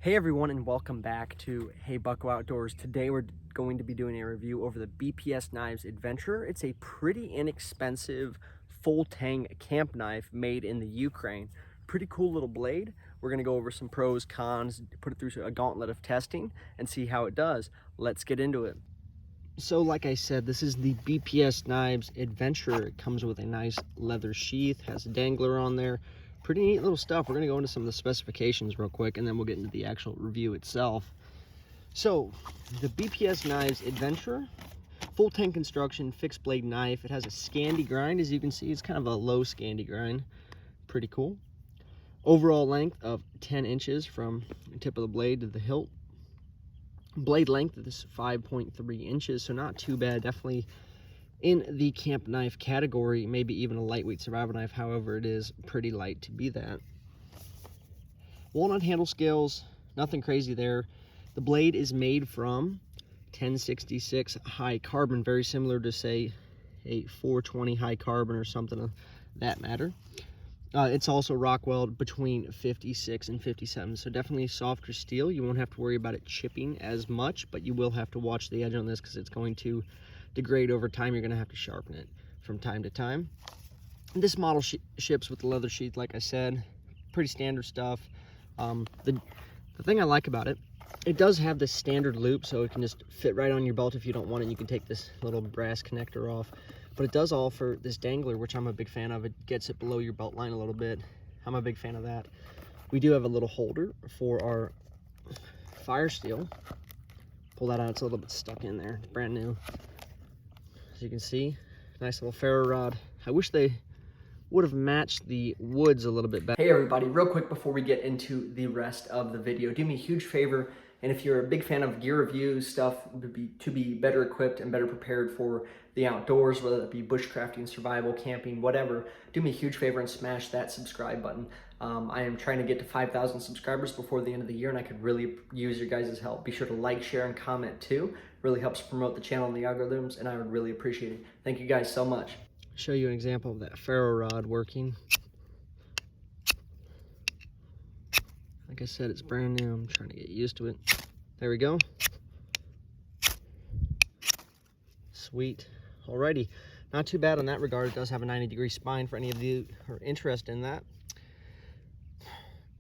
Hey everyone, and welcome back to Hey Bucko Outdoors. Today we're going to be doing a review over the BPS Knives Adventurer. It's a pretty inexpensive full tang camp knife made in the Ukraine. Pretty cool little blade. We're going to go over some pros, cons, put it through a gauntlet of testing and see how it does. Let's get into it. So like I said, this is the BPS Knives Adventurer. It comes with a nice leather sheath, has a dangler on there. Pretty neat little stuff. We're going to go into some of the specifications real quick, and then we'll get into the actual review itself. So, the BPS Knives Adventurer, full tang construction, fixed blade knife. It has a Scandi grind, as you can see. It's kind of a low Scandi grind. Pretty cool. Overall length of 10 inches from the tip of the blade to the hilt. Blade length is 5.3 inches, so not too bad. Definitely in the camp knife category, maybe even a lightweight survival knife. However, it is pretty light to be that. Walnut handle scales, nothing crazy there. The blade is made from 1066 high carbon, very similar to, say, a 420 high carbon or something of that matter. It's also Rockwell between 56 and 57, so definitely softer steel. You won't have to worry about it chipping as much, but you will have to watch the edge on this because it's going to degrade over time. You're going to have to sharpen it from time to time. This model ships with the leather sheath, like I said. Pretty standard stuff. The thing I like about it, it does have this standard loop, so it can just fit right on your belt if you don't want it. You can take this little brass connector off. But it does offer this dangler, which I'm a big fan of. It gets it below your belt line a little bit. I'm a big fan of that. We do have a little holder for our fire steel. Pull that out, it's a little bit stuck in there. It's brand new. As you can see, nice little ferro rod. I wish they would have matched the woods a little bit better. Hey everybody, real quick before we get into the rest of the video, do me a huge favor, and if you're a big fan of gear reviews, stuff to be better equipped and better prepared for the outdoors, whether that be bushcrafting, survival, camping, whatever, do me a huge favor and smash that subscribe button. I am trying to get to 5,000 subscribers before the end of the year, and I could really use your guys' help. Be sure to like, share, and comment too. Really helps promote the channel and the algorithms, and I would really appreciate it. Thank you guys so much. Show you an example of that ferro rod working. Like I said, it's brand new. I'm trying to get used to it. There we go. Sweet. Alrighty. Not too bad on that regard. It does have a 90-degree spine for any of you who are interested in that.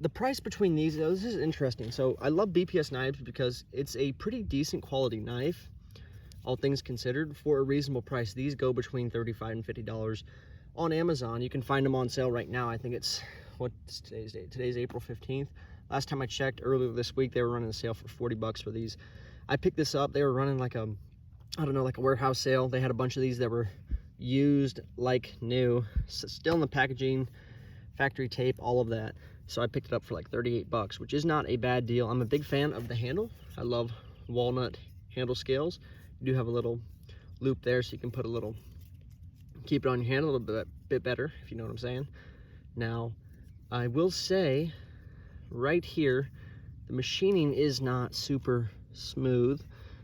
The price between these, though, this is interesting. So I love BPS knives because it's a pretty decent quality knife, all things considered, for a reasonable price. These go between $35 and $50 on Amazon. You can find them on sale right now. I think it's, what's today's date? Today's April 15th. Last time I checked earlier this week, they were running a sale for 40 bucks for these. I picked this up. They were running like a, I don't know, like a warehouse sale. They had a bunch of these that were used like new, still in the packaging, factory tape, all of that. So I picked it up for like 38 bucks, which is not a bad deal. I'm a big fan of the handle. I love walnut handle scales. You do have a little loop there, so you can put a little, keep it on your hand a little bit better, if you know what I'm saying. Now, I will say, right here, the machining is not super smooth,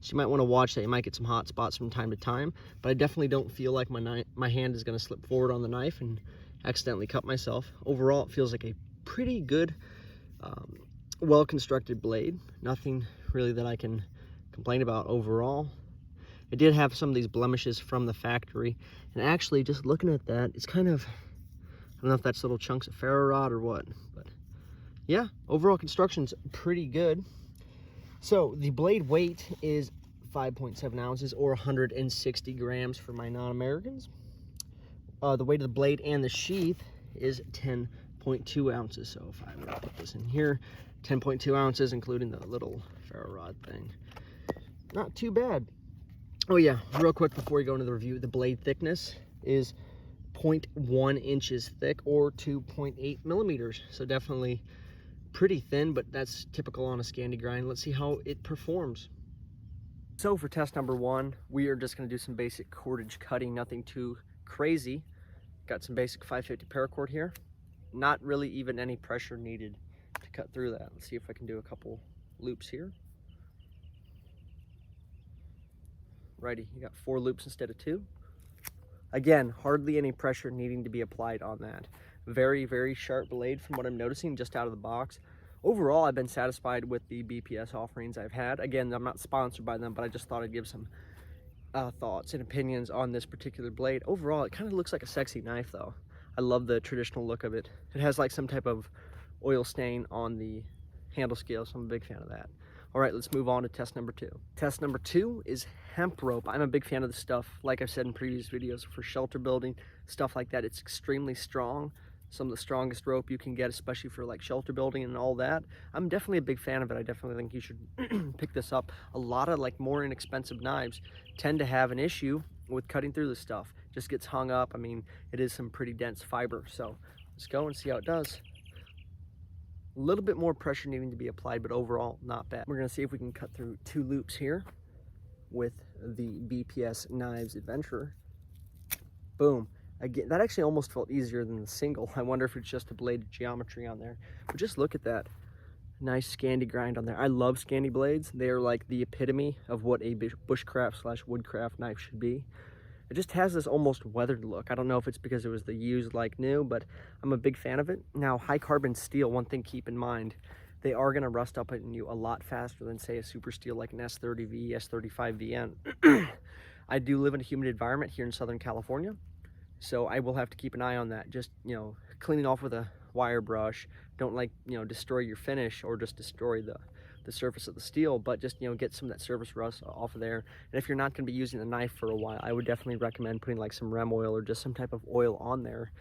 so you might want to watch that. You might get some hot spots from time to time, but I definitely don't feel like my hand is going to slip forward on the knife and accidentally cut myself. Overall, it feels like a pretty good, well-constructed blade. Nothing really that I can complain about overall. It did have some of these blemishes from the factory, and actually, just looking at that, it's kind of, I don't know if that's little chunks of ferro rod or what, but yeah, overall construction's pretty good. So the blade weight is 5.7 ounces or 160 grams for my non-Americans. The weight of the blade and the sheath is 10.2 ounces. So if I were to put this in here, 10.2 ounces, including the little ferro rod thing. Not too bad. Oh yeah, real quick before we go into the review, the blade thickness is 0.1 inches thick or 2.8 millimeters. So definitely pretty thin, but that's typical on a Scandi grind. Let's see how it performs. So for test number one, we are just going to do some basic cordage cutting, nothing too crazy. Got some basic 550 paracord here. Not really even any pressure needed to cut through that. Let's see if I can do a couple loops here. Righty, you got 4 loops instead of 2. Again, hardly any pressure needing to be applied on that. Very, very sharp blade from what I'm noticing just out of the box. overall, I've been satisfied with the BPS offerings I've had. Again, I'm not sponsored by them, but I just thought I'd give some thoughts and opinions on this particular blade. Overall, it kind of looks like a sexy knife though. I love the traditional look of it. It has like some type of oil stain on the handle scale, so I'm a big fan of that. All right, let's move on to test number 2. Test number 2 is hemp rope. I'm a big fan of this stuff. Like I've said in previous videos, for shelter building, stuff like that, it's extremely strong. Some of the strongest rope you can get, especially for like shelter building and all that. I'm definitely a big fan of it. I definitely think you should pick this up. A lot of like more inexpensive knives tend to have an issue with cutting through this stuff. Just gets hung up. I mean, it is some pretty dense fiber. So let's go and see how it does. A little bit more pressure needing to be applied, but overall not bad. We're gonna see if we can cut through 2 loops here with the BPS Knives Adventurer. Boom. Again, that actually almost felt easier than the single. I wonder if it's just a blade geometry on there. But just look at that nice Scandi grind on there. I love Scandi blades. They are like the epitome of what a bushcraft / woodcraft knife should be. It just has this almost weathered look. I don't know if it's because it was the used like new, but I'm a big fan of it. Now, high carbon steel, one thing keep in mind, they are gonna rust up on you a lot faster than say a super steel like an S30V, S35VN. I do live in a humid environment here in Southern California, so I will have to keep an eye on that. Just, you know, cleaning off with a wire brush. Don't like, you know, destroy your finish or just destroy the surface of the steel, but just, you know, get some of that surface rust off of there. And if you're not going to be using the knife for a while, I would definitely recommend putting like some rem oil or just some type of oil on there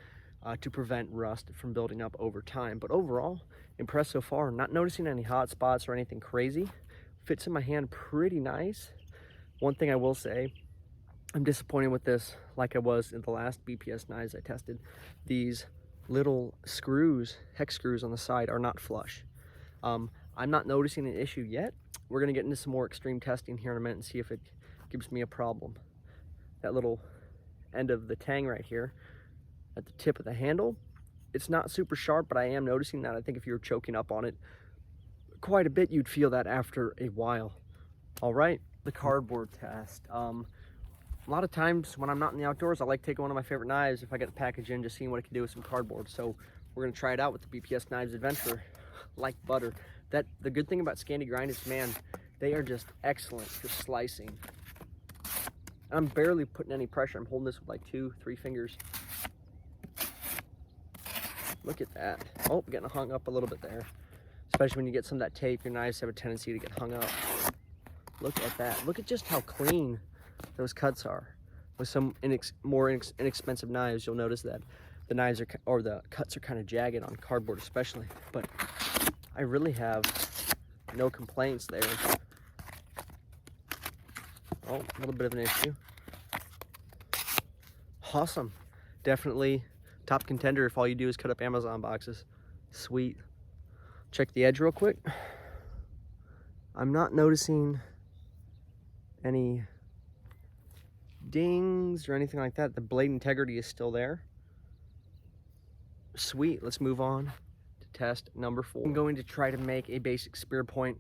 to prevent rust from building up over time. But overall, impressed so far. Not noticing any hot spots or anything crazy. Fits in my hand pretty nice. One thing I will say, I'm disappointed with this, like I was in the last BPS knives I tested. These little screws, hex screws on the side are not flush. I'm not noticing an issue yet. We're gonna get into some more extreme testing here in a minute and see if it gives me a problem. That little end of the tang right here at the tip of the handle, it's not super sharp, but I am noticing that. I think if you were choking up on it quite a bit, you'd feel that after a while. All right, the cardboard test. A lot of times when I'm not in the outdoors, I like taking one of my favorite knives if I get the package in, just seeing what it can do with some cardboard. So we're gonna try it out with the BPS Knives Adventurer, like butter. The good thing about Scandi grind is, man, they are just excellent for slicing. I'm barely putting any pressure. I'm holding this with like 2-3 fingers. Look at that. Oh, getting hung up a little bit there. Especially when you get some of that tape, your knives have a tendency to get hung up. Look at that. Look at just how clean those cuts are. With some more inexpensive knives, you'll notice that the knives are, or the cuts are kind of jagged on cardboard especially. But I really have no complaints there. Oh, a little bit of an issue. Awesome. Definitely top contender if all you do is cut up Amazon boxes. Sweet. Check the edge real quick. I'm not noticing any dings or anything like that. The blade integrity is still there. Sweet. Let's move on to test number 4. I'm going to try to make a basic spear point.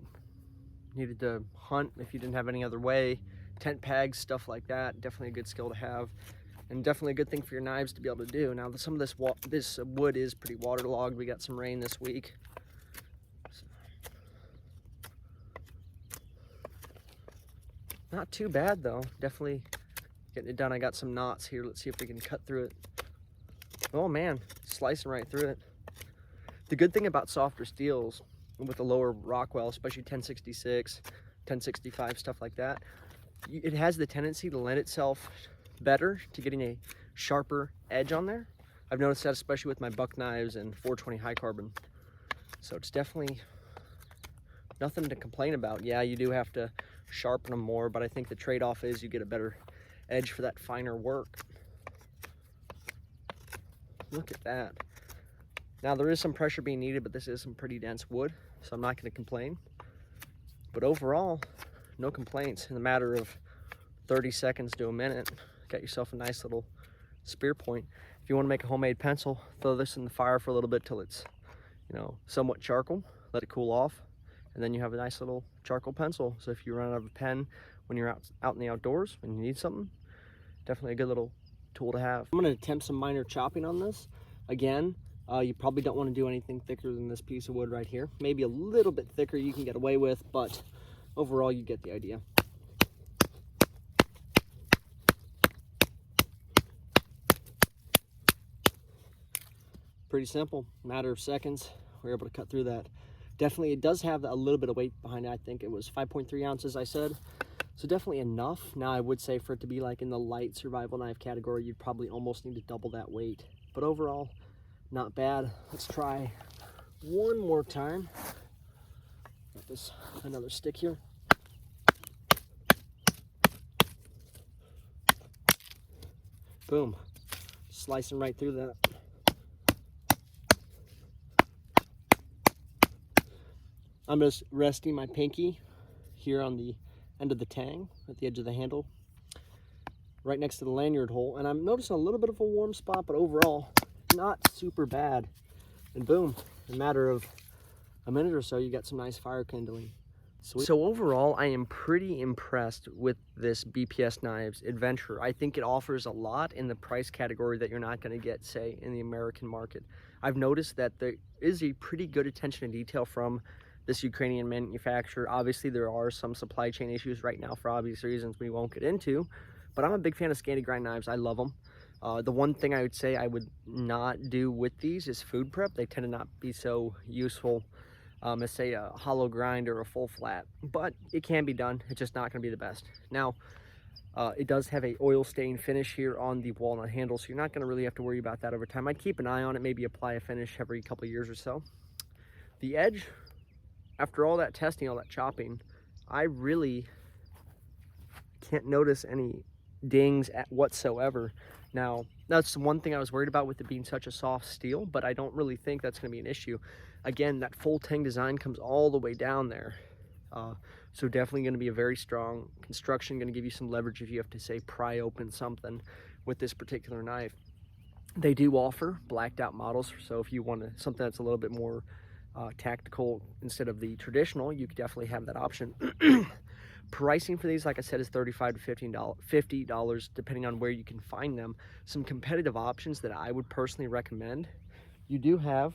Needed to hunt if you didn't have any other way. Tent pegs, stuff like that. Definitely a good skill to have, and definitely a good thing for your knives to be able to do. Now, some of this wood is pretty waterlogged. We got some rain this week. So, not too bad though. Definitely getting it done. I got some knots here. Let's see if we can cut through it. Oh man, slicing right through it. The good thing about softer steels with a lower Rockwell, especially 1066, 1065, stuff like that, it has the tendency to lend itself better to getting a sharper edge on there. I've noticed that especially with my buck knives and 420 high carbon. So it's definitely nothing to complain about. Yeah, you do have to sharpen them more, but I think the trade-off is you get a better edge for that finer work. Look at that. Now there is some pressure being needed, but this is some pretty dense wood, so I'm not going to complain. But overall, no complaints. In a matter of 30 seconds to a minute, got yourself a nice little spear point. If you want to make a homemade pencil, throw this in the fire for a little bit till it's, you know, somewhat charcoal. Let it cool off, and then you have a nice little charcoal pencil. So if you run out of a pen when you're out in the outdoors and you need something, definitely a good little tool to have. I'm going to attempt some minor chopping on this. Again, You probably don't want to do anything thicker than this piece of wood right here. Maybe a little bit thicker you can get away with, but overall you get the idea. Pretty simple, matter of seconds, we're able to cut through that. Definitely, it does have a little bit of weight behind it. I think it was 5.3 ounces, I said. So definitely enough. Now, I would say for it to be like in the light survival knife category, you'd probably almost need to double that weight. But overall, not bad. Let's try one more time. Got this, another stick here. Boom. Slicing right through that. I'm just resting my pinky here on the end of the tang at the edge of the handle, right next to the lanyard hole, and I'm noticing a little bit of a warm spot, but overall not super bad. And boom, in a matter of a minute or so, you got some nice fire kindling. Sweet. So overall, I am pretty impressed with this BPS Knives Adventurer. I think it offers a lot in the price category that you're not going to get, say, in the American market. I've noticed that there is a pretty good attention to detail from this Ukrainian manufacturer. Obviously, there are some supply chain issues right now for obvious reasons we won't get into, but I'm a big fan of Scandi grind knives. I love them. The one thing I would say I would not do with these is food prep. They tend to not be so useful as say a hollow grind or a full flat, but it can be done. It's just not going to be the best. Now, it does have a oil stain finish here on the walnut handle, so you're not going to really have to worry about that over time. I'd keep an eye on it, maybe apply a finish every couple of years or so. The edge, after all that testing, all that chopping, I really can't notice any dings whatsoever. Now, that's one thing I was worried about with it being such a soft steel, but I don't really think that's going to be an issue. Again, that full tang design comes all the way down there. So definitely going to be a very strong construction, going to give you some leverage if you have to, say, pry open something with this particular knife. They do offer blacked out models, so if you want something that's a little bit more tactical instead of the traditional, you could definitely have that option. Pricing for these, like I said, is $35 to $50 depending on where you can find them. Some competitive options that I would personally recommend. You do have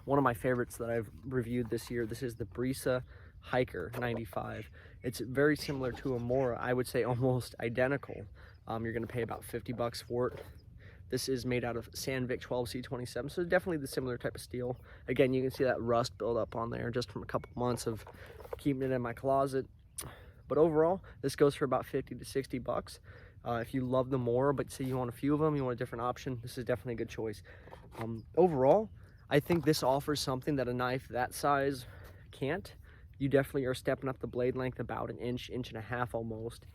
one of my favorites that I've reviewed this year. This is the Brisa Hiker 95. It's very similar to a Mora. I would say almost identical. You're going to pay about 50 bucks for it. This is made out of Sandvik 12C27, so definitely the similar type of steel. Again, you can see that rust build up on there just from a couple months of keeping it in my closet. But overall, this goes for about 50 to 60 bucks. If you love the Mora, but say you want a few of them, you want a different option, this is definitely a good choice. Overall, I think this offers something that a knife that size can't. You definitely are stepping up the blade length about an inch, inch and a half almost.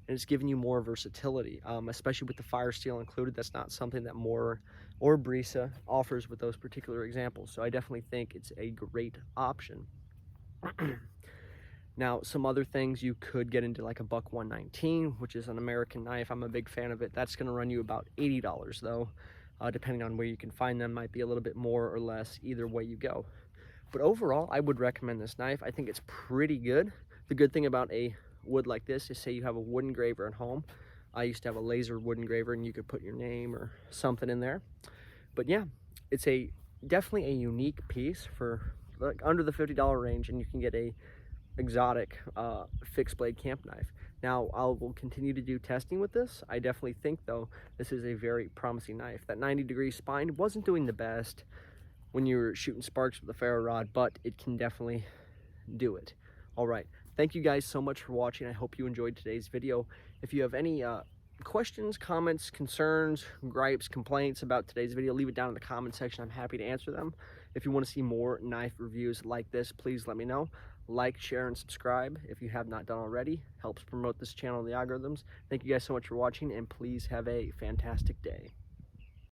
And it's giving you more versatility, especially with the fire steel included. That's not something that Mora or Brisa offers with those particular examples. So I definitely think it's a great option. Now, some other things you could get into, like a Buck 119, which is an American knife. I'm a big fan of it. That's going to run you about $80 though, depending on where you can find them. Might be a little bit more or less either way you go. But overall, I would recommend this knife. I think it's pretty good. The good thing about a wood like this is, say you have a wood engraver at home. I used to have a laser wood engraver and you could put your name or something in there. But yeah, it's definitely a unique piece for like under the $50 range, and you can get a exotic fixed blade camp knife. Now, I will continue to do testing with this. I definitely think though this is a very promising knife. That 90-degree spine wasn't doing the best when you were shooting sparks with a ferro rod, but it can definitely do it. All right, thank you guys so much for watching. I hope you enjoyed today's video. If you have any questions, comments, concerns, gripes, complaints about today's video, leave it down in the comment section. I'm happy to answer them. If you want to see more knife reviews like this, please let me know. Like, share, and subscribe if you have not done already. Helps promote this channel and the algorithms. Thank you guys so much for watching, and please have a fantastic day.